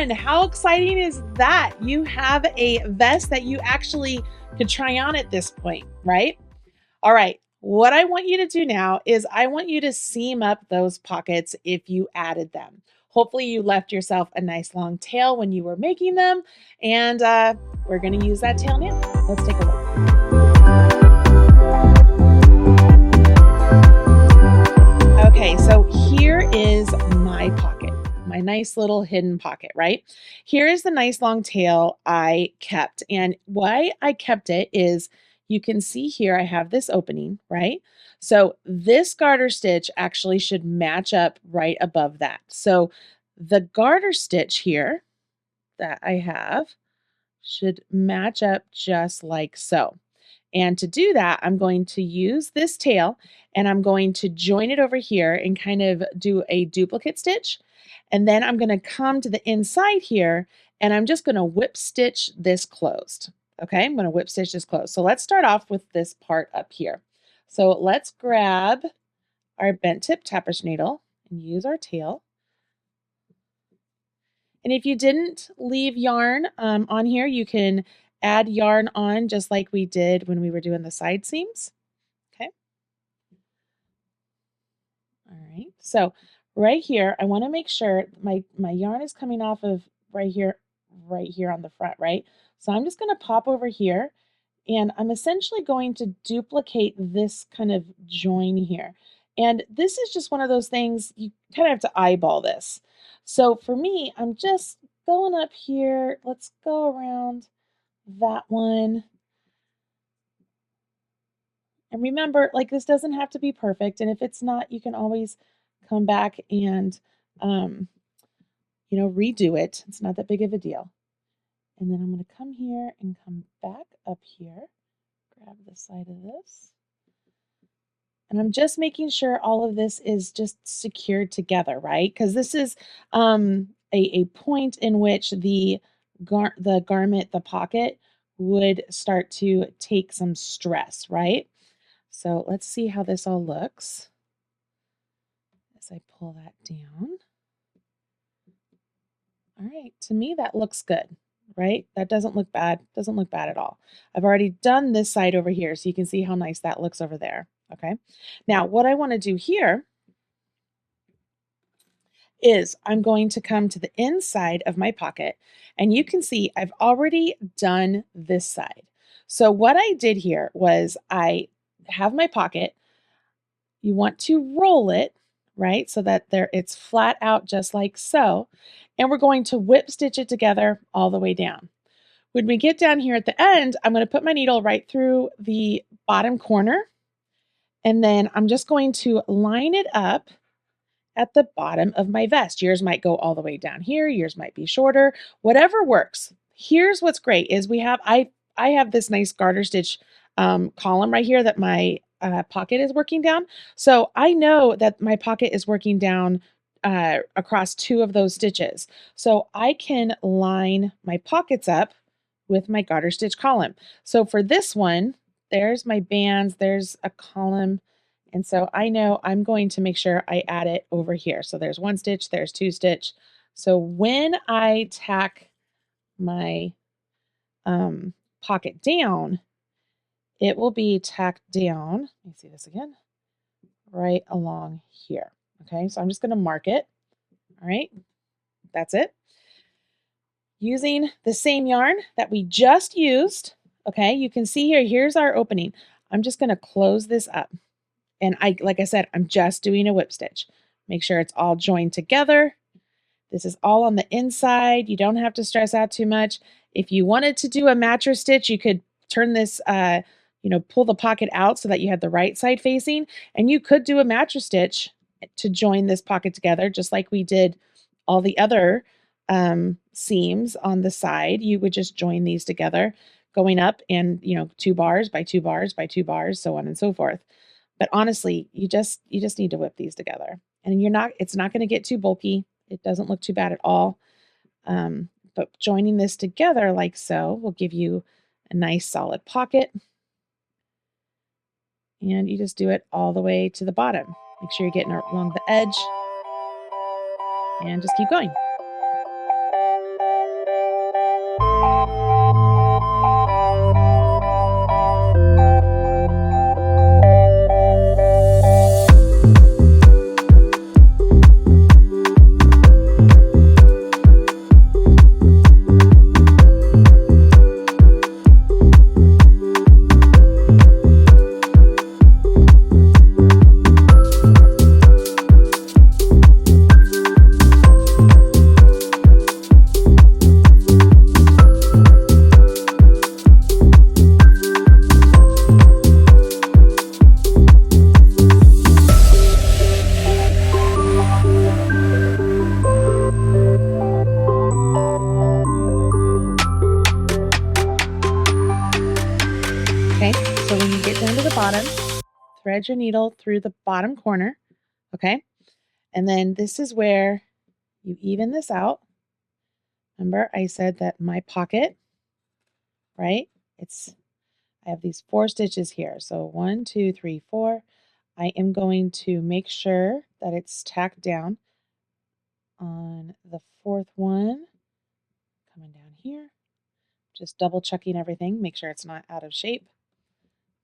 done. How exciting is that? You have a vest that you actually could try on at this point, right? All right. What I want you to do now is I want you to seam up those pockets if you added them. Hopefully you left yourself a nice long tail when you were making them, and we're going to use that tail now. Let's take a look. Okay, so here is my pocket, my nice little hidden pocket, right? Here is the nice long tail I kept, and why I kept it is you can see here I have this opening, right? So this garter stitch actually should match up right above that. So the garter stitch here that I have should match up just like so. And to do that, I'm going to use this tail and I'm going to join it over here and kind of do a duplicate stitch. And then I'm going to come to the inside here and I'm just going to whip stitch this closed. Okay, I'm going to whip stitch this closed. So let's start off with this part up here. So let's grab our bent tip tapestry needle and use our tail. And if you didn't leave yarn on here, you can add yarn on just like we did when we were doing the side seams. Okay. All right. So right here, I want to make sure my yarn is coming off of right here on the front, right? So I'm just going to pop over here and I'm essentially going to duplicate this kind of join here. And this is just one of those things you kind of have to eyeball this. So for me, I'm just going up here. Let's go around that one. And remember, like, this doesn't have to be perfect. And if it's not, you can always come back and, redo it. It's not that big of a deal. And then I'm going to come here and come back up here. Grab the side of this. And I'm just making sure all of this is just secured together, right? Because this is a point in which the garment, the pocket, would start to take some stress, right? So let's see how this all looks as I pull that down. All right, to me that looks good, right? That doesn't look bad. Doesn't look bad at all. I've already done this side over here, so you can see how nice that looks over there. Okay, now what I want to do here is I'm going to come to the inside of my pocket, and you can see I've already done this side. So what I did here was I have my pocket. You want to roll it, right? So that it's flat out just like so. And we're going to whip stitch it together all the way down. When we get down here at the end, I'm going to put my needle right through the bottom corner. And then I'm just going to line it up at the bottom of my vest. Yours might go all the way down here. Yours might be shorter, whatever works. Here's what's great is I have this nice garter stitch column right here that my pocket is working down. So I know that my pocket is working down across two of those stitches. So I can line my pockets up with my garter stitch column. So for this one, there's my bands, there's a column. And so I know I'm going to make sure I add it over here. So there's one stitch, there's two stitch. So when I tack my pocket down, it will be tacked down. Let me see this again, right along here. Okay, so I'm just going to mark it. All right, that's it. Using the same yarn that we just used. Okay, you can see here, here's our opening. I'm just going to close this up. And like I said, I'm just doing a whip stitch. Make sure it's all joined together. This is all on the inside. You don't have to stress out too much. If you wanted to do a mattress stitch, you could turn this, pull the pocket out so that you had the right side facing. And you could do a mattress stitch to join this pocket together, just like we did all the other seams on the side. You would just join these together, going up and, 2 bars by 2 bars by 2 bars, so on and so forth. But honestly, you just need to whip these together. And it's not going to get too bulky. It doesn't look too bad at all. But joining this together like so will give you a nice solid pocket. And you just do it all the way to the bottom. Make sure you're getting along the edge. And just keep going. thread your needle through the bottom corner, okay? And then this is where you even this out. Remember, I said that my pocket, right? I have these 4 stitches here. So 1, 2, 3, 4. I am going to make sure that it's tacked down on the 4th one, coming down here. Just double checking everything, make sure it's not out of shape.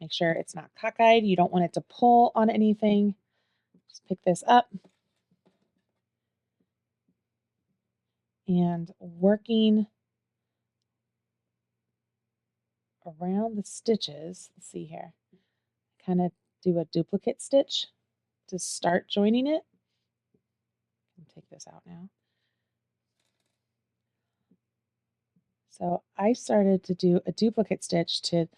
Make sure it's not cockeyed. You don't want it to pull on anything. Just pick this up. And working around the stitches, let's see here, kind of do a duplicate stitch to start joining it. Take this out now. So I started to do a duplicate stitch to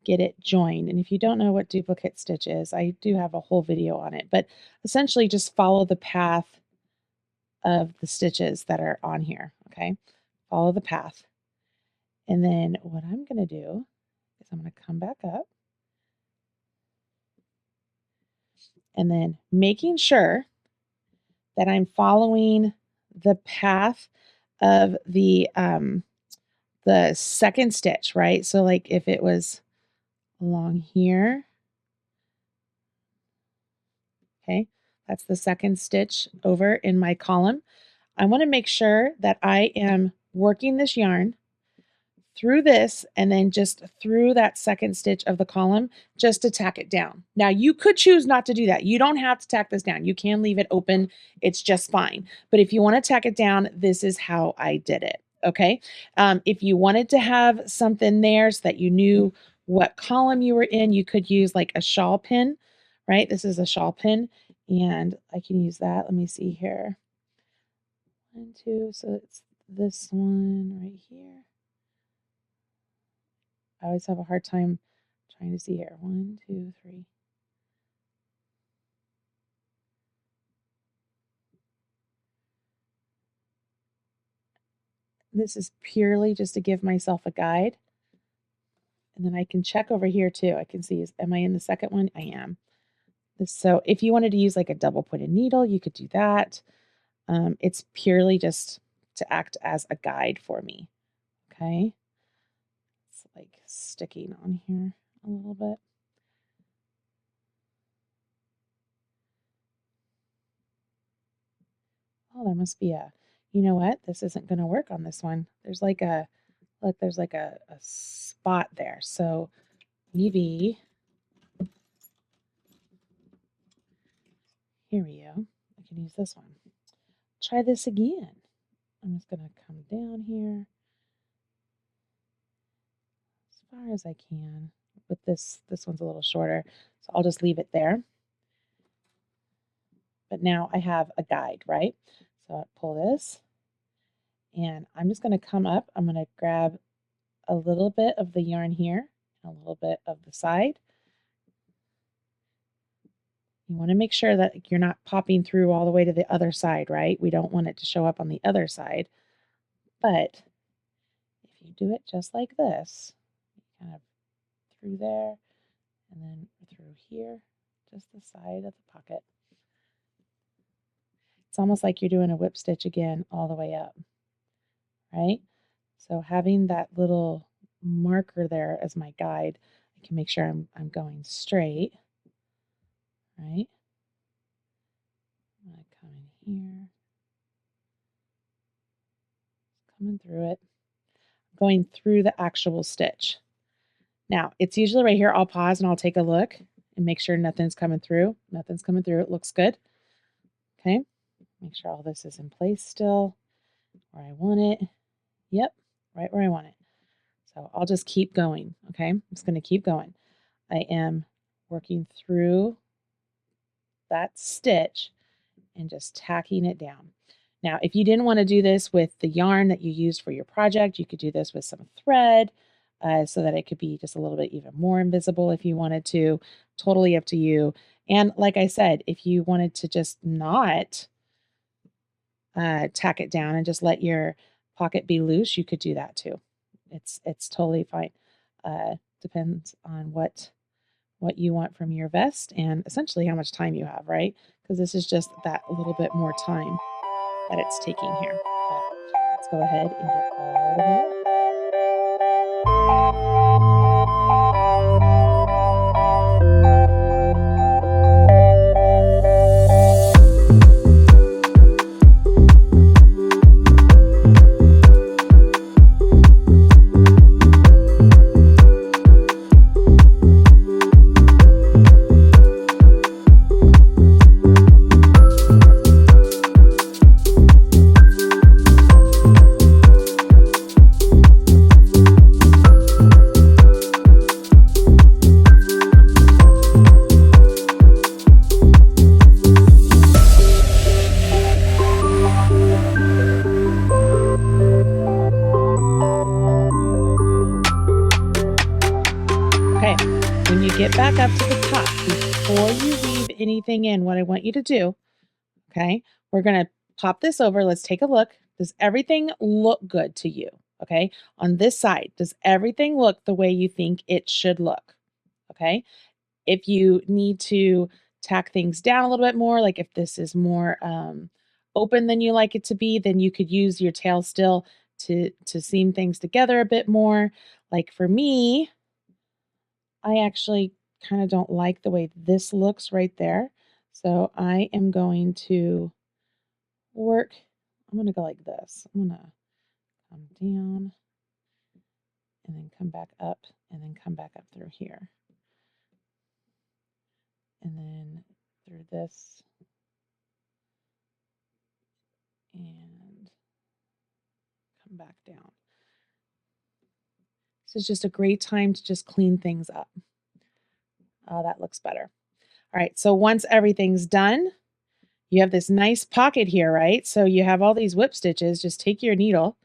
get it joined. And if you don't know what duplicate stitch is, I do have a whole video on it, but essentially just follow the path of the stitches that are on here, okay? Follow the path. And then what I'm going to do is I'm going to come back up and then making sure that I'm following the path of the second stitch, right? So like if it was along here, okay, that's the second stitch over in my column. I want to make sure that I am working this yarn through this and then just through that second stitch of the column just to tack it down. Now you could choose not to do that. You don't have to tack this down. You can leave it open. It's just fine. But if you want to tack it down, this is how I did it. Okay. If you wanted to have something there so that you knew what column you were in, you could use like a shawl pin, right? This is a shawl pin and I can use that. Let me see here. 1, 2, so it's this one right here. I always have a hard time trying to see here. 1, 2, 3. This is purely just to give myself a guide. And then I can check over here too. I can see, am I in the second one? I am. So if you wanted to use like a double pointed needle, you could do that. It's purely just to act as a guide for me. Okay. It's like sticking on here a little bit. Oh, there must be you know what? This isn't going to work on this one. There's like look, there's like a spot there. So maybe, here we go. I can use this one. Try this again. I'm just going to come down here as far as I can with this. This one's a little shorter, so I'll just leave it there. But now I have a guide, right? So I pull this and I'm just going to come up. I'm going to grab a little bit of the yarn here and a little bit of the side. You want to make sure that you're not popping through all the way to the other side, right? We don't want it to show up on the other side. But if you do it just like this, kind of through there and then through here, just the side of the pocket. It's almost like you're doing a whip stitch again all the way up, right? So having that little marker there as my guide, I can make sure I'm going straight, right? I'm going to come in here, coming through it, going through the actual stitch. Now, it's usually right here. I'll pause and I'll take a look and make sure nothing's coming through. Nothing's coming through. It looks good. Okay. Make sure all this is in place still where I want it. Yep, right where I want it. So I'll just keep going. Okay. I'm just going to keep going. I am working through that stitch and just tacking it down. Now, if you didn't want to do this with the yarn that you used for your project, you could do this with some thread so that it could be just a little bit even more invisible if you wanted to. Totally up to you. And like I said, if you wanted to just not tack it down and just let your pocket be loose, you could do that too. It's totally fine. Depends on what what you want from your vest and essentially how much time you have, right? Because this is just that little bit more time that it's taking here. But let's go ahead and get all the way up. Okay, when you get back up to the top, before you weave anything in, what I want you to do, okay, we're going to pop this over. Let's take a look. Does everything look good to you? Okay, on this side, does everything look the way you think it should look? Okay, if you need to tack things down a little bit more, like if this is more open than you like it to be, then you could use your tail still to seam things together a bit more. Like for me, I actually kind of don't like the way this looks right there. So I am going to work, I'm going to go like this. I'm going to come down and then come back up and then come back up through here. And then through this and come back down. This is just a great time to just clean things up. Oh, that looks better. All right, so once everything's done, you have this nice pocket here, right? So you have all these whip stitches. Just take your needle.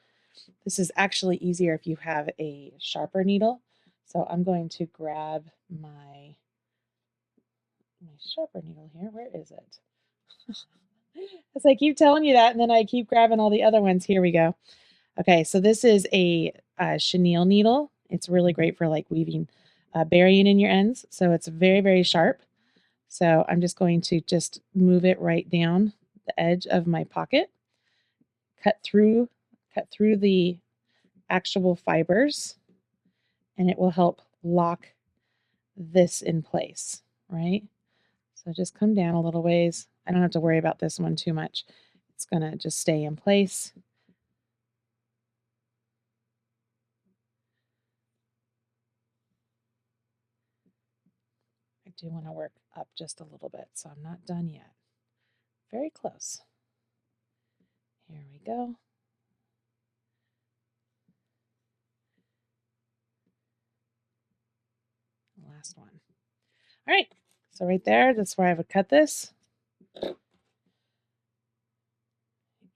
This is actually easier if you have a sharper needle. So I'm going to grab my sharper needle here. Where is it? As I keep telling you that, and then I keep grabbing all the other ones. Here we go. Okay, so this is a chenille needle. It's really great for like weaving, burying in your ends. So it's very, very sharp. So I'm just going to just move it right down the edge of my pocket, cut through the actual fibers, and it will help lock this in place, right? So just come down a little ways. I don't have to worry about this one too much. It's going to just stay in place. I do want to work up just a little bit, so I'm not done yet. Very close. Here we go. Last one. All right, so right there, that's where I would cut this.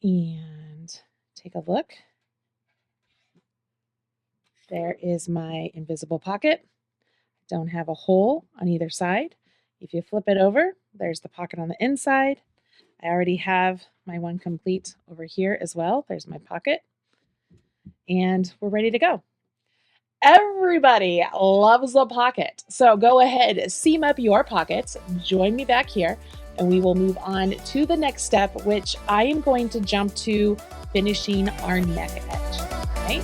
And take a look. There is my invisible pocket. Don't have a hole on either side. If you flip it over, there's the pocket on the inside. I already have my one complete over here as well. There's my pocket. And we're ready to go. Everybody loves a pocket. So go ahead, seam up your pockets. Join me back here, and we will move on to the next step, which I am going to jump to finishing our neck edge. Okay,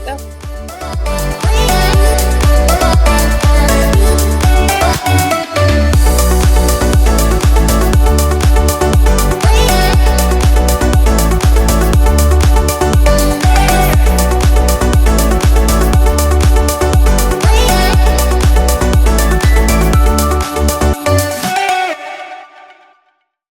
let's go.